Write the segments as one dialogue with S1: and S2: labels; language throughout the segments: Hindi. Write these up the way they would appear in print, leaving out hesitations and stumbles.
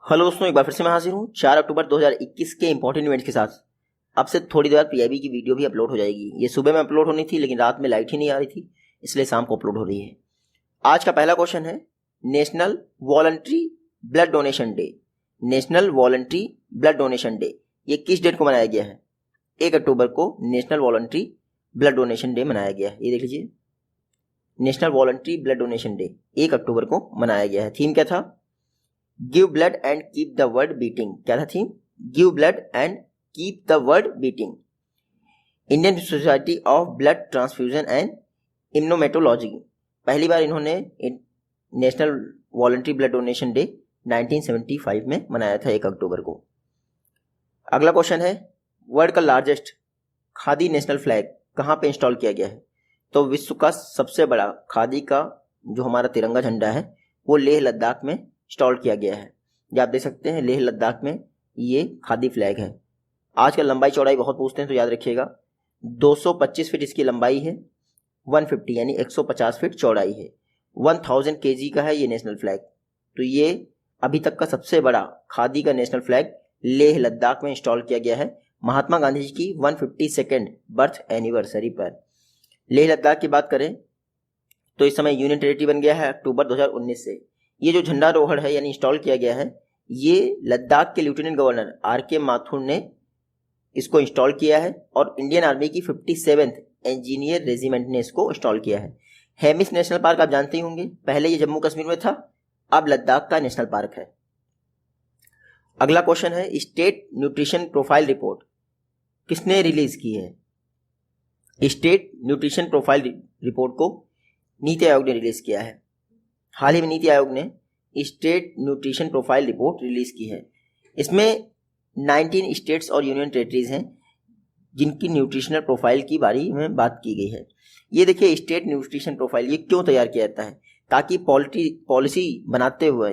S1: हेलो दोस्तों, एक बार फिर से मैं हाजिर हूँ 4 अक्टूबर 2021 के इंपॉर्टेंट इवेंट्स के साथ। अब से थोड़ी देर पीआईबी की वीडियो भी अपलोड हो जाएगी। ये सुबह में अपलोड होनी थी लेकिन रात में लाइट ही नहीं आ रही थी, इसलिए शाम को अपलोड हो रही है। आज का पहला क्वेश्चन है national voluntary blood donation day. National voluntary blood donation day ये किस डेट को मनाया गया है? 1 अक्टूबर को national voluntary blood donation day मनाया गया है। ये देख लीजिए, national voluntary blood donation day 1 October को मनाया गया है। थीम क्या था? Give blood and keep the world beating. क्या था theme? Give blood and keep the world beating. Indian society of blood transfusion and immunohaematology, पहली बार इन्होंने national voluntary blood donation day 1975 में मनाया था 1 अक्टूबर को। अगला क्वेश्चन है वर्ल्ड का लार्जेस्ट खादी नेशनल फ्लैग कहाँ पे इंस्टॉल किया गया है? तो विश्व का सबसे बड़ा खादी का जो हमारा तिरंगा झंडा है वो लेह लद्दाख में इंस्टॉल किया गया है। ये आप देख सकते हैं, लेह लद्दाख में ये खादी फ्लैग है। आज का लंबाई चौड़ाई बहुत पूछते हैं तो याद रखिएगा, 225 फीट इसकी लंबाई है, 150 यानी 150 फीट चौड़ाई है, 1000 kg का है ये नेशनल फ्लैग। तो ये अभी तक का सबसे बड़ा खादी का नेशनल फ्लैग लेह लद्दाख में इंस्टॉल किया गया है महात्मा गांधी जी की 152nd बर्थ एनिवर्सरी पर। लेह लद्दाख की बात करें तो इस समय यूनियन टेरिटरी बन गया है अक्टूबर 2019 से। ये जो झंडारोहण है यानी इंस्टॉल किया गया है, ये लद्दाख के लेफ्टिनेंट गवर्नर आर.के. माथुर ने इसको इंस्टॉल किया है और इंडियन आर्मी की 57th इंजीनियर रेजिमेंट ने इसको इंस्टॉल किया है। हेमिस नेशनल पार्क आप जानते ही होंगे, पहले ये जम्मू कश्मीर में था, अब लद्दाख का नेशनल पार्क है। अगला क्वेश्चन है स्टेट न्यूट्रिशन प्रोफाइल रिपोर्ट किसने रिलीज की है? स्टेट न्यूट्रिशन प्रोफाइल रिपोर्ट को नीति आयोग ने रिलीज किया है। हाल ही में नीति आयोग ने state nutrition profile report release की है। इसमें 19 स्टेट्स और यूनियन टेरिटरीज हैं जिनकी न्यूट्रिशनल प्रोफाइल की बारे में बात की गई है। ये देखिए स्टेट न्यूट्रिशन प्रोफाइल ये क्यों तैयार किया जाता है? ताकि पॉलिसी बनाते हुए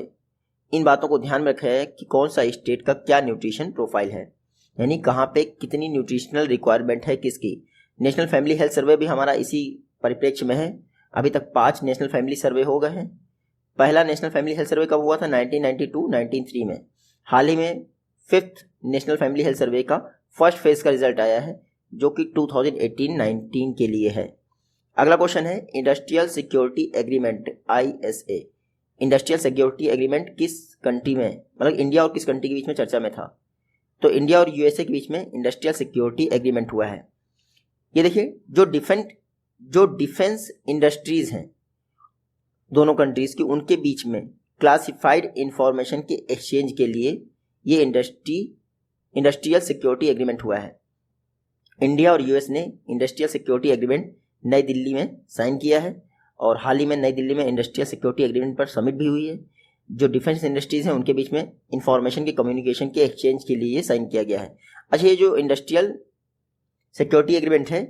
S1: इन बातों को ध्यान में रखा है कि कौन सा स्टेट का क्या न्यूट्रिशन प्रोफाइल है, यानी कहाँ पे कितनी न्यूट्रिशनल रिक्वायरमेंट है किसकी। नेशनल फैमिली हेल्थ सर्वे भी हमारा इसी परिप्रेक्ष्य में है। अभी तक 5 नेशनल फैमिली सर्वे हो गए हैं। पहला नेशनल फैमिली हेल्थ सर्वे कब हुआ था? 1992-93 में। हाल ही में 5th national family health survey का फर्स्ट फेज का रिजल्ट आया है जो कि 2018-19 के लिए है। अगला क्वेश्चन है industrial security agreement ISA। Industrial security agreement किस कंट्री में, मतलब इंडिया और किस कंट्री के बीच में चर्चा में था? तो इंडिया और USA के बीच में इंडस्ट्रियल सिक्योरिटी एग्रीमेंट हुआ है। ये देखिए जो डिफेंस इंडस्ट्रीज हैं दोनों कंट्रीज की, उनके बीच में क्लासिफाइड इंफॉर्मेशन के एक्सचेंज के लिए ये इंडस्ट्रियल सिक्योरिटी एग्रीमेंट हुआ है। इंडिया और US ने इंडस्ट्रियल सिक्योरिटी एग्रीमेंट नई दिल्ली में साइन किया है और हाल ही में नई दिल्ली में इंडस्ट्रियल सिक्योरिटी एग्रीमेंट पर समिट भी हुई है। जो डिफेंस इंडस्ट्रीज हैं उनके बीच में इंफॉर्मेशन के कम्युनिकेशन के एक्सचेंज के लिए साइन किया गया है। अच्छा, ये जो इंडस्ट्रियल सिक्योरिटी एग्रीमेंट है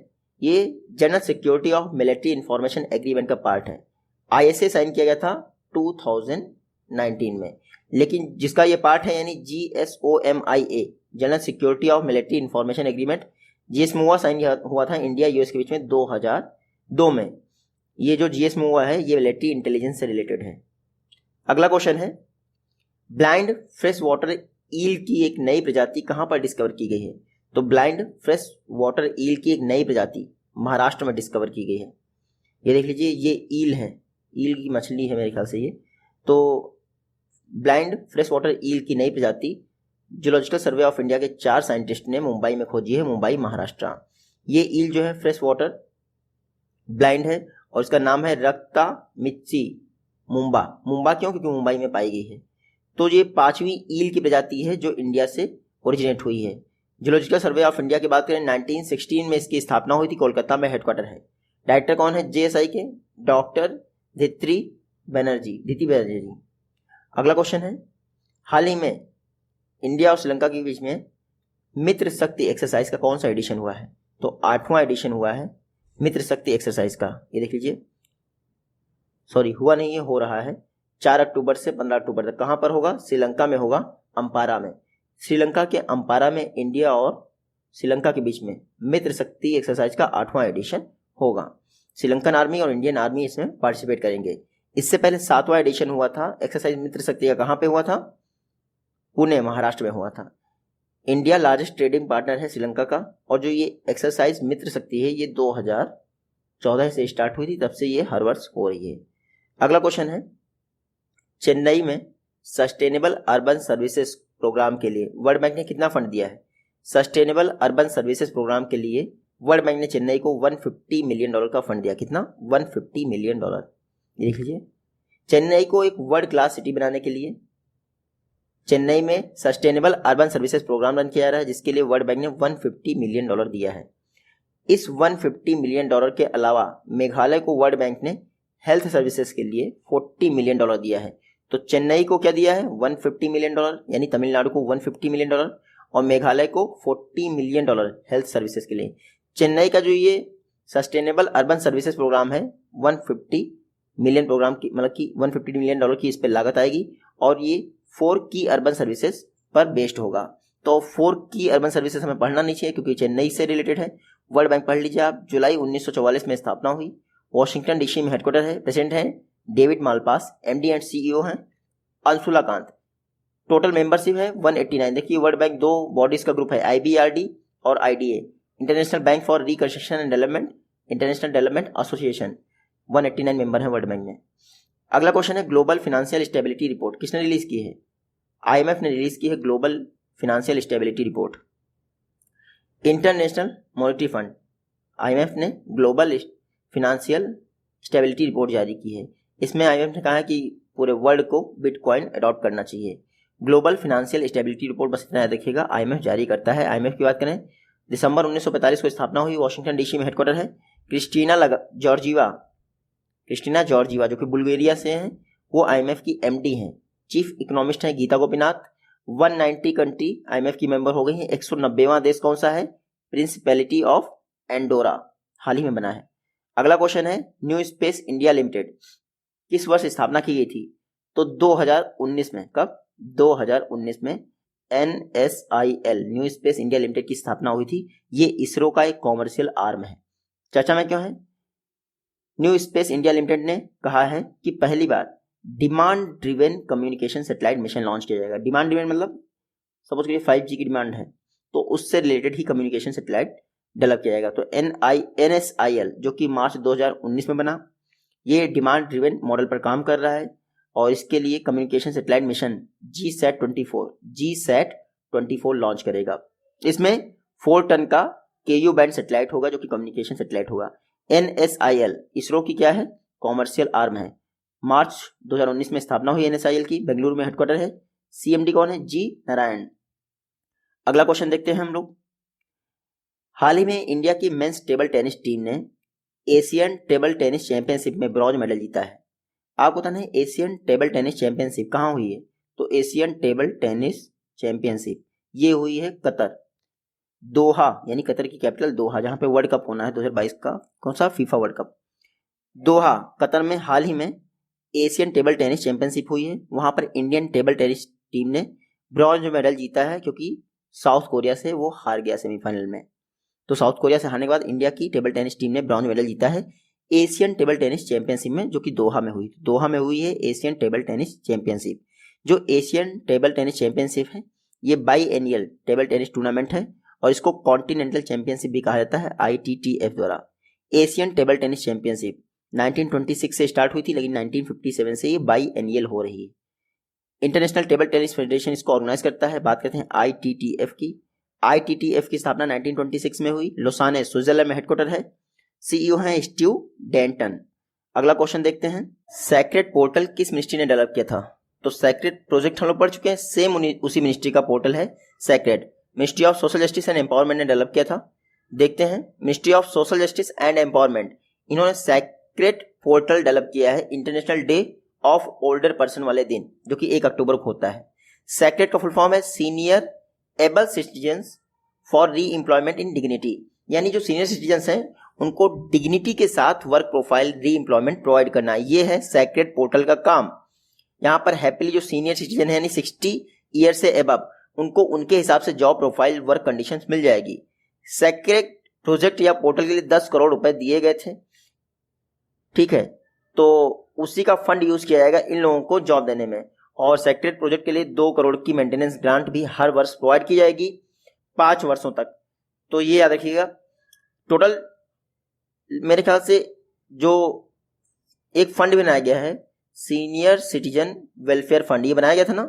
S1: ये general Security of Military Information agreement का पार्ट है। ISA साइन किया गया था 2019 में, लेकिन जिसका ये पार्ट है यानी GSOMIA General Security of Military Information Agreement, GSMOA sign हुआ था इंडिया US के बीच में 2002 में। ये जो GSMOA है ये मिलिट्री इंटेलिजेंस से रिलेटेड है। अगला क्वेश्चन है ब्लाइंड फ्रेश वाटर ईल की एक नई प्रजाति कहाँ पर डिस्कवर की गई है? तो ब्लाइंड फ्रेश वाटर ईल की एक नई प्रजाति महाराष्ट्र में डिस्कवर की गई है। ये देख लीजिए, ये ईल है, ईल की मछली है मेरे ख्याल से ये। तो ब्लाइंड फ्रेश वाटर ईल की नई प्रजाति जूलॉजिकल सर्वे ऑफ इंडिया के 4 साइंटिस्ट ने मुंबई में खोजी है, मुंबई महाराष्ट्र। ये ईल जो है फ्रेश वाटर ब्लाइंड है और इसका नाम है रक्ता मिच्ची मुंबा। मुंबा क्यों? क्योंकि मुंबई में पाई गई है। तो ये 5वीं ईल की प्रजाति है जो इंडिया से ओरिजिनेट हुई है। जूलॉजिकल सर्वे ऑफ इंडिया की बात करें 1916 में इसकी स्थापना हुई थी, कोलकाता में हेडक्वार्टर है। डायरेक्टर कौन है? JSI के डॉक्टर धृति बनर्जी जी। अगला क्वेश्चन है हाल ही में इंडिया और श्रीलंका के बीच में मित्र शक्ति एक्सरसाइज का कौन सा एडिशन हुआ है? तो 8वां एडिशन हुआ है मित्र शक्ति एक्सरसाइज का। ये देख लीजिए, सॉरी हुआ नहीं, ये हो रहा है 4 अक्टूबर से 15 अक्टूबर तक। कहां पर होगा? श्रीलंका में होगा, अम्पारा में। श्रीलंका के अम्पारा में इंडिया और श्रीलंका के बीच में मित्र शक्ति एक्सरसाइज का 8वां एडिशन होगा। श्रीलंकन आर्मी और इंडियन आर्मी इसमें पार्टिसिपेट करेंगे। इससे पहले 7वां एडिशन हुआ था एक्सरसाइज मित्र शक्ति का। कहाँ पे हुआ था? पुणे महाराष्ट्र में हुआ था। इंडिया लार्जेस्ट ट्रेडिंग पार्टनर है श्रीलंका का, और जो ये एक्सरसाइज मित्र शक्ति है ये 2014 से स्टार्ट हुई थी, तब से ये हर वर्ष हो रही है। अगला क्वेश्चन है, चेन्नई में सस्टेनेबल अर्बन सर्विसेज प्रोग्राम के लिए वर्ल्ड बैंक ने कितना फंड दिया है? सस्टेनेबल अर्बन सर्विसेज प्रोग्राम के लिए वर्ल्ड बैंक ने चेन्नई को $150 मिलियन का फंड दिया। कितना? $150 मिलियन। देख लीजिए, चेन्नई को एक वर्ल्ड क्लास सिटी बनाने के लिए चेन्नई में sustainable urban services program run किया जा रहा है, जिसके लिए वर्ल्ड बैंक ने $150 मिलियन दिया है। इस $150 मिलियन के अलावा मेघालय को वर्ल्ड बैंक ने हेल्थ सर्विसेज के लिए $40 मिलियन दिया है। तो चेन्नई को क्या दिया है? $150 मिलियन, यानी तमिलनाडु को $150 मिलियन और मेघालय को $40 मिलियन हेल्थ सर्विसेज के लिए। चेन्नई का जो ये सस्टेनेबल अर्बन सर्विसेज प्रोग्राम है 150 मिलियन प्रोग्राम की, मतलब कि $150 मिलियन की इस पर लागत आएगी, और ये 4 की अर्बन सर्विसेज पर बेस्ड होगा। तो 4 की अर्बन सर्विसेज हमें पढ़ना नहीं चाहिए क्योंकि चेन्नई से रिलेटेड है। वर्ल्ड बैंक पढ़ लीजिए आप। जुलाई 1944 में स्थापना हुई। वॉशिंगटन डीसी में हेडक्वार्टर है। प्रेसिडेंट है David Malpass. MD and CEO हैं अंशुला कांत। टोटल मेंबरशिप है 189। देखिए, वर्ल्ड बैंक 2 बॉडीज का ग्रुप है, IBRD और IDA, international bank for reconstruction and development, international development association. 189 member है वर्ल्ड बैंक में। अगला क्वेश्चन है, ग्लोबल फाइनेंशियल स्टेबिलिटी रिपोर्ट किसने रिलीज की है? IMF ने रिलीज की है global financial stability report. International monetary fund IMF ने ग्लोबल फाइनेंशियल स्टेबिलिटी रिपोर्ट जारी की है। इसमें IMF ने कहा है कि पूरे वर्ल्ड को बिटकॉइन अडॉप्ट करना चाहिए। ग्लोबल फाइनेंशियल स्टेबिलिटी रिपोर्ट बस इतना याद रखिएगा, IMF जारी करता है। IMF की बात करें, दिसंबर 1945 को स्थापना हुई। वॉशिंगटन डीसी में हेडक्वार्टर है। क्रिस्टीना जॉर्जीवा जो कि बुल्गारिया से हैं, वो IMF की MD हैं। चीफ इकोनॉमिस्ट हैं गीता गोपीनाथ। 190 कंट्री IMF की मेंबर हो गई हैं। 190वां देश कौन सा है? प्रिंसिपैलिटी ऑफ एंडोरा, हाल ही में बना है। अगला क्वेश्चन है, न्यू स्पेस इंडिया लिमिटेड किस वर्ष स्थापना की गई थी? तो 2019 में। कब? 2019 में NSIL new space India limited की स्थापना हुई थी। ये इसरो का एक कॉमर्शियल आर्म है। चर्चा में क्यों है? न्यू स्पेस इंडिया लिमिटेड ने कहा है कि पहली बार demand driven communication satellite mission launch किया जाएगा। डिमांड ड्रिवेन मतलब सपोज करिए 5G की डिमांड है, तो उससे रिलेटेड ही कम्युनिकेशन सैटेलाइट डेवलप किया जाएगा। तो NSIL जो कि मार्च 2019 में बना, ये डिमांड ड्रिवेन मॉडल पर काम कर रहा है, और इसके लिए communication satellite mission GSAT-24 launch करेगा। इसमें 4 टन का KU बैंड सैटेलाइट होगा जो कि कम्युनिकेशन सैटेलाइट होगा। NSIL इसरो की क्या है? कॉमर्शियल आर्म है। मार्च 2019 में स्थापना हुई NSIL की। बेंगलुरु में हेडक्वार्टर है। CMD कौन है? G नारायण। अगला क्वेश्चन देखते हैं हम लोग। हाल ही में इंडिया की मेंस टेबल टेनिस टीम ने एशियन टेबल टेनिस चैंपियनशिप में ब्रॉन्ज मेडल जीता है। आपको पता है एशियन टेबल टेनिस चैंपियनशिप कहाँ हुई है? तो एशियन टेबल टेनिस चैंपियनशिप ये हुई है कतर, दोहा, यानी कतर की कैपिटल दोहा, जहां पे वर्ल्ड कप होना है 2022 का। कौन सा? FIFA world cup. Doha Qatar में हाल ही में एशियन टेबल टेनिस चैंपियनशिप हुई है। वहां पर इंडियन टेबल टेनिस टीम ने ब्रॉन्ज मेडल जीता है, क्योंकि साउथ कोरिया से वो हार गया सेमीफाइनल में। तो साउथ कोरिया से हारने के बाद इंडिया की टेबल टेनिस टीम ने ब्रॉन्ज मेडल जीता है एशियन टेबल टेनिस चैंपियनशिप में, जो कि दोहा में हुई। दोहा में हुई है एशियन टेबल टेनिस चैंपियनशिप। जो एशियन टेबल टेनिस चैंपियनशिप है ये बाईएनियल टेबल टेनिस टूर्नामेंट है, और इसको कॉन्टिनेंटल चैंपियनशिप भी कहा जाता है ITTF द्वारा। एशियन टेबल टेनिस चैंपियनशिप 1926 से स्टार्ट हुई थी, लेकिन 1957 से ये बाईएनियल हो रही है। इंटरनेशनल टेबल टेनिस फेडरेशन इसको ऑर्गेनाइज करता है। बात करते हैं ITTF की। ITTF की स्थापना 1926 में हुई। लोसाने स्विट्जरलैंड में हेडक्वार्टर है। CEO हैं स्टीव डेंटन। अगला क्वेश्चन देखते हैं, सेक्रेट पोर्टल किस मिनिस्ट्री ने डेवलप किया था? तो सेक्रेट प्रोजेक्ट हम लोग पढ़ चुके हैं, सेम उसी मिनिस्ट्री का पोर्टल है SACRED. Ministry of Social Justice and Empowerment ने डेवलप किया था। देखते हैं, Ministry of Social Justice and Empowerment, इन्होंने सेक्रेट पोर्टल डेवलप किया है International Day of Older Person वाले दिन, जो कि 1 अक्टूबर को होता है। सेक्रेट का फुल फॉर्म है सीनियर एबल सिटीजन्स फॉर री एम्प्लॉयमेंट इन डिग्निटी, यानी जो सीनियर सिटीजन्स हैं उनको डिग्निटी के साथ वर्क प्रोफाइल री एम्प्लॉयमेंट प्रोवाइड करना, ये है सेक्रेट पोर्टल का काम। यहाँ पर हैप्पीली जो सीनियर सिटीजन है यानी 60 ईयर से एबव, उनको उनके हिसाब से जॉब प्रोफाइल वर्क कंडीशंस मिल जाएगी। सेक्रेट प्रोजेक्ट या पोर्टल के लिए 10 करोड़ रुपए दिए गए थे, ठीक है, तो उसी का फंड यूज किया जाएगा इन लोगों को जॉब देने में। और सेक्रेट प्रोजेक्ट के लिए 2 करोड़ की मेंटेनेंस ग्रांट भी हर वर्ष प्रोवाइड की जाएगी 5 वर्षों तक। तो ये याद रखिएगा। टोटल मेरे ख्याल से जो एक फंड बनाया गया है सीनियर सिटीजन वेलफेयर फंड, ये बनाया गया था ना,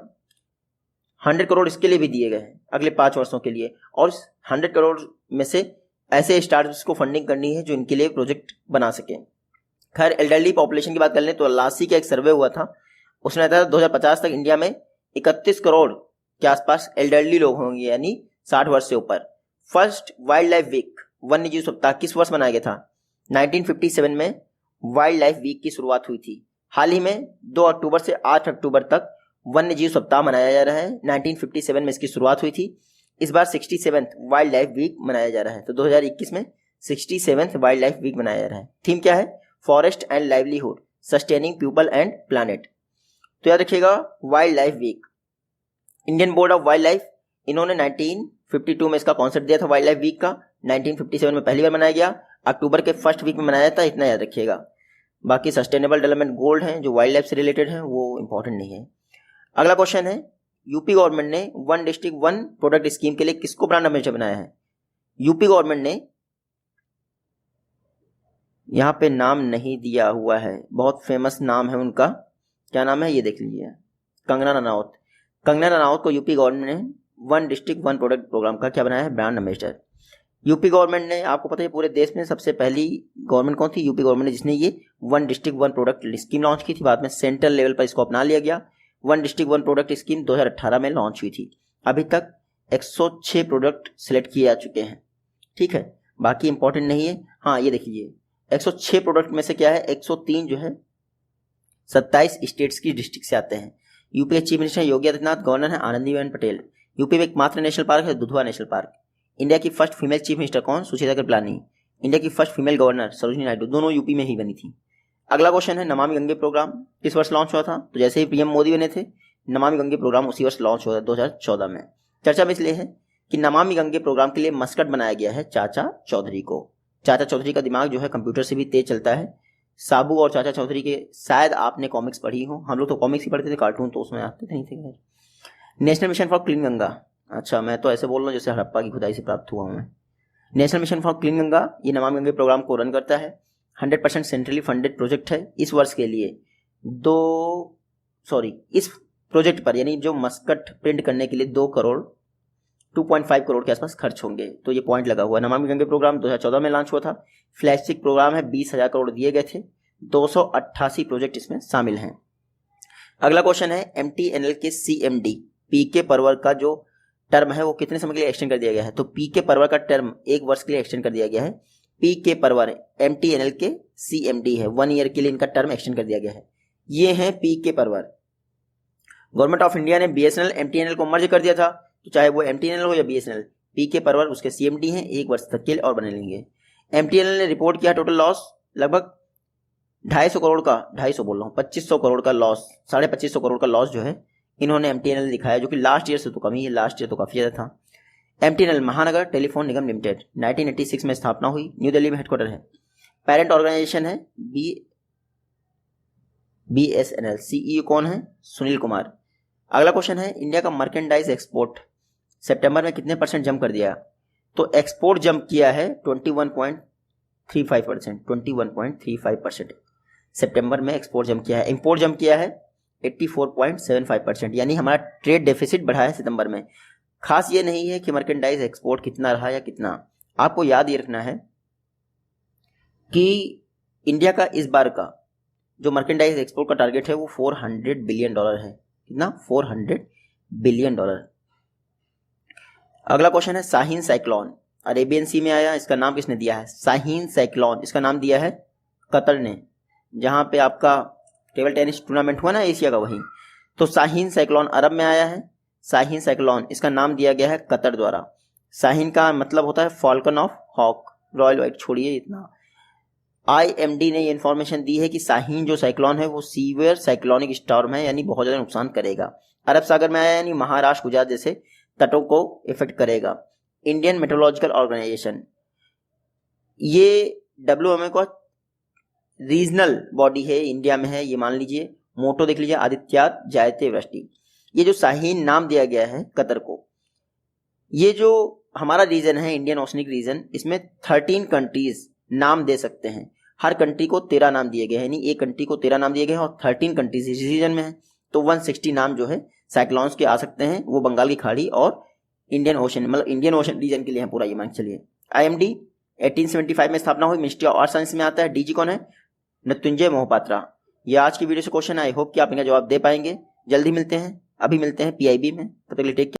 S1: 100 करोड़ इसके लिए भी दिए गए हैं अगले 5 वर्षों के लिए। और 100 करोड़ में से ऐसे स्टार्टअप्स को फंडिंग करनी है जो इनके लिए प्रोजेक्ट बना सके। खैर एल्डरली पॉपुलेशन की बात कर लें तो लासी का एक सर्वे हुआ था, उसने बताया 2050 तक इंडिया में 31 करोड़ के आसपास एल्डरली लोग होंगे, यानी 60 वर्ष से ऊपर। फर्स्ट वाइल्ड लाइफ वीक वन्य जीव सप्ताह किस वर्ष मनाया गया था? 1957 में वाइल्ड लाइफ वीक की शुरुआत हुई थी। हाल ही में 2 अक्टूबर से 8 अक्टूबर तक वन्य जीव सप्ताह मनाया जा रहा है। 1957 में इसकी शुरुआत हुई थी, इस बार 67th वाइल्ड लाइफ वीक मनाया जा रहा है। तो 2021 में 67th वाइल्ड लाइफ वीक मनाया जा रहा है। थीम क्या है? Forest and livelihood sustaining people and planet. तो याद रखिएगा wildlife week. Indian Board of Wildlife, इन्होंने 1952 में इसका कॉन्सेप्ट दिया था वाइल्ड लाइफ वीक का। 1957 में पहली बार मनाया गया, अक्टूबर के फर्स्ट वीक में मनाया था, इतना याद रखिएगा। बाकी सस्टेनेबल डेवलपमेंट गोल हैं जो वाइल्ड लाइफ से रिलेटेड हैं, वो इंपॉर्टेंट नहीं है। अगला क्वेश्चन है, यूपी गवर्नमेंट ने 1 डिस्ट्रिक्ट 1 प्रोडक्ट स्कीम के लिए किसको ब्रांड एम्बेसडर बनाया है? यूपी गवर्नमेंट ने, यहाँ पे नाम नहीं दिया हुआ है, बहुत फेमस नाम है उनका, क्या नाम है ये देख लीजिए, कंगना रनौत। कंगना रनौत को यूपी गवर्नमेंट ने 1 डिस्ट्रिक्ट 1 प्रोडक्ट प्रोग्राम का क्या बनाया है? Brand ambassador. यूपी गवर्नमेंट ने, आपको पता है पूरे देश में सबसे पहली गवर्नमेंट कौन थी? यूपी गवर्नमेंट ने, जिसने ये 1 डिस्ट्रिक्ट 1 प्रोडक्ट स्कीम लॉन्च की थी। बाद में सेंट्रल लेवल पर इसको अपना लिया गया। 1 डिस्ट्रिक्ट 1 प्रोडक्ट स्कीम 2018 में लॉन्च हुई थी। अभी तक 106 प्रोडक्ट सिलेक्ट किए जा चुके हैं, ठीक है, बाकी इंपॉर्टेंट नहीं है। हाँ ये देखिए 106 प्रोडक्ट में से क्या है, 103 जो है 27 स्टेट्स की डिस्ट्रिक्ट से आते हैं। यूपी के chief minister Yogi Adityanath, governor है आनंदीबेन पटेल। यूपी में एकमात्र नेशनल पार्क है दुधवा नेशनल पार्क। इंडिया की फर्स्ट फीमेल चीफ मिनिस्टर कौन? सुचेता कृपलानी। इंडिया की first female governor Sarojini Naidu, दोनों यूपी में ही बनी थी। अगला क्वेश्चन है, नमामि गंगे प्रोग्राम किस वर्ष लॉन्च हुआ था? तो जैसे ही पीएम मोदी बने थे, नमामि गंगे प्रोग्राम उसी वर्ष लॉन्च हुआ था 2014 में। चर्चा में इसलिए है कि नमामि गंगे प्रोग्राम के लिए मस्कट बनाया गया है चाचा चौधरी को। चाचा चौधरी का दिमाग जो है कंप्यूटर से भी तेज चलता है। साबू और चाचा चौधरी के शायद आपने कॉमिक्स पढ़ी हो, हम लोग तो कॉमिक्स ही पढ़ते थे, कार्टून तो उसमें आते नहीं थे। National mission for clean Ganga, अच्छा मैं तो ऐसे बोल रहा हूँ जैसे हड़प्पा की खुदाई से प्राप्त हुआ हूँ मैं। National mission for clean Ganga ये नमामि गंगे प्रोग्राम को रन करता है। 100% सेंट्रली फंडेड प्रोजेक्ट है। इस वर्ष के लिए इस प्रोजेक्ट पर यानी जो मस्कट प्रिंट करने के लिए 2.5 करोड़ के आसपास खर्च होंगे। तो ये पॉइंट लगा हुआ है। नमामि गंगे प्रोग्राम 2014 में लॉन्च हुआ था। फ्लैगशिप प्रोग्राम है, 20,000 करोड़ दिए गए थे। 288 प्रोजेक्ट इसमें शामिल हैं। अगला क्वेश्चन है, MTNL के CMD पीके परवर का जो टर्म है वो कितने समय के लिए एक्सटेंड कर दिया गया है? तो पीके परवर का टर्म 1 वर्ष के लिए एक्सटेंड कर दिया गया है। पीके परवर MTNL के CMD है, 1 ईयर के लिए इनका टर्म एक्सटेंड कर दिया गया है। ये है पीके परवर। गवर्नमेंट ऑफ इंडिया ने BSNL MTNL को मर्ज कर दिया था, तो चाहे वो MTNL हो या BSNL, पीके परवर उसके CMD हैं, 1 वर्ष तक के लिए और बने लेंगे। MTNL ने रिपोर्ट किया टोटल लॉस लगभग 250 करोड़ का, 250 बोल रहा हूँ, 2500 करोड़ का लॉस, 2550 करोड़ का लॉस जो है इन्होंने MTNL दिखाया, जो कि लास्ट ईयर से तो कम ही है, लास्ट ईयर तो काफी ज्यादा था। MTNL महानगर टेलीफोन निगम लिमिटेड 1986 में स्थापना हुई, न्यू दिल्ली में हेडक्वार्टर है। पेरेंट ऑर्गेनाइजेशन है BSNL। CEO कौन है? सुनील कुमार। अगला क्वेश्चन है, इंडिया का मर्केंडाइज एक्सपोर्ट सितंबर में कितने % जंप कर दिया? तो एक्सपोर्ट जंप किया है 21.35%, 21.35% सितंबर में एक्सपोर्ट जंप किया है। इंपोर्ट जंप किया है 84.75%, यानी हमारा ट्रेड डेफिसिट बढ़ा है सितंबर में। खास ये नहीं है कि मर्केंडाइज एक्सपोर्ट कितना रहा या कितना, आपको याद ये रखना है कि इंडिया का इस बार का जो मर्केंडाइज एक्सपोर्ट का टारगेट है वो $400 बिलियन है। कितना? $400 बिलियन। अगला क्वेश्चन है, शाहीन साइक्लोन अरेबियन सी में आया, इसका नाम किसने दिया है? शाहीन साइक्लोन इसका नाम दिया है कतर ने, जहां पे आपका टेबल टेनिस टूर्नामेंट हुआ ना एशिया का, वहीं। तो शाहीन साइक्लोन अरब में आया है। शाहीन साइक्लोन इसका नाम दिया गया है कतर द्वारा। शाहीन का मतलब होता है falcon of hawk, royal white, छोड़िए इतना। IMD ने ये इन्फॉर्मेशन दी है कि शाहीन जो साइक्लोन है वो सीवियर साइक्लोनिक स्टॉर्म है, यानी बहुत ज्यादा नुकसान करेगा। अरब सागर में आया, यानी महाराष्ट्र गुजरात जैसे तटों को इफेक्ट करेगा। इंडियन मेट्रोलॉजिकल ऑर्गेनाइजेशन ये WMO का रीजनल बॉडी है, इंडिया में है, ये मान लीजिए। मोटो देख लीजिए, आदित्यात जायते वृष्टि। ये जो शाहीन नाम दिया गया है कतर को, ये जो हमारा रीजन है इंडियन ओशनिक रीजन, इसमें 13 कंट्रीज नाम दे सकते हैं। हर कंट्री को 13 नाम दिए गए हैं, यानी एक कंट्री को 13 नाम दिए गए हैं और 13 कंट्रीज इस रीजन में है, तो 160 नाम जो है साइक्लोन्स के आ सकते हैं। वो बंगाल की खाड़ी और इंडियन ओशन, मतलब इंडियन ओशन रीजन के लिए है पूरा, ये मान चलिए। IMD 1875 में स्थापना हुई, मिनिस्ट्री ऑफ आर्ट साइंस में आता है। DG कौन है? मृत्युंजय मोहपात्रा। ये आज की वीडियो से क्वेश्चन, आई होप कि आप इनका जवाब दे पाएंगे। जल्दी मिलते हैं, अभी मिलते हैं PIB में, तब तक के लिए टेक केयर।